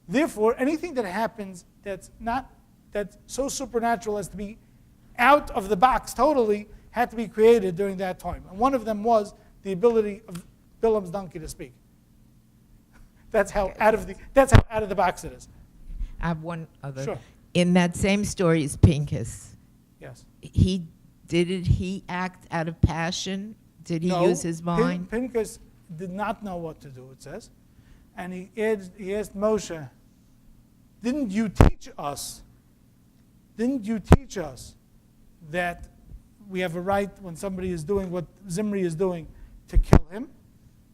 Therefore, anything that happens that's so supernatural as to be out of the box totally had to be created during that time. And one of them was the ability of Balaam's donkey to speak. That's how out of the box it is. I have one other. Sure. In that same story is Pincus. Yes. Did he act out of passion? Did he use his mind? Pincus did not know what to do, it says. And he asked Moshe, didn't you teach us that we have a right when somebody is doing what Zimri is doing to kill him?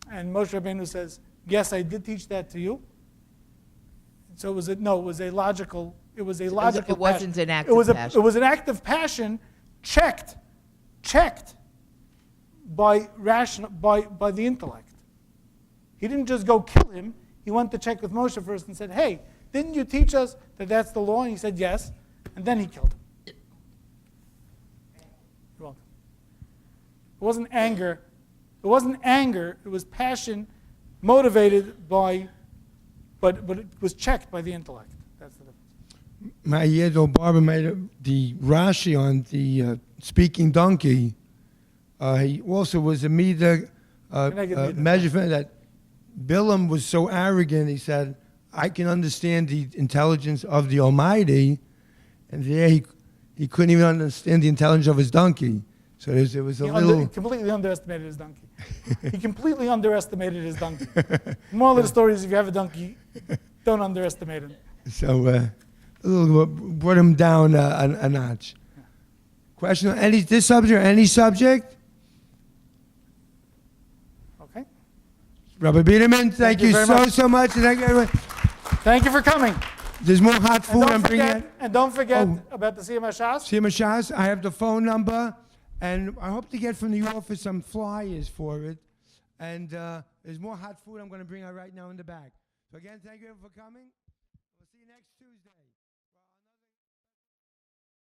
And Moshe Rabbeinu says, yes, I did teach that to you. So it was a logical It wasn't passion. an act of passion. It was an act of passion checked by the intellect. He didn't just go kill him. He went to check with Moshe first and said, hey, didn't you teach us that that's the law? And he said, yes. And then he killed him. You're welcome. It wasn't anger. It was passion motivated by, but it was checked by the intellect. That's the difference. My Yedo Barber made the Rashi on the speaking donkey. He also was a measurement that Balaam was so arrogant, he said, I can understand the intelligence of the Almighty, and there he couldn't even understand the intelligence of his donkey. So there was He completely underestimated his donkey. He completely underestimated his donkey. Moral of the story is, if you have a donkey, don't underestimate him. So brought him down a notch. Yeah. Question on this subject or any subject? Okay. Rabbi Biderman, thank you very much. so much. And thank you, everyone. Thank you for coming. There's more hot food I'm bringing. And don't forget about the Siyam HaShas. Siyam HaShas, I have the phone number, and I hope to get from the office some flyers for it. And there's more hot food I'm going to bring out right now in the back. So again, thank you for coming.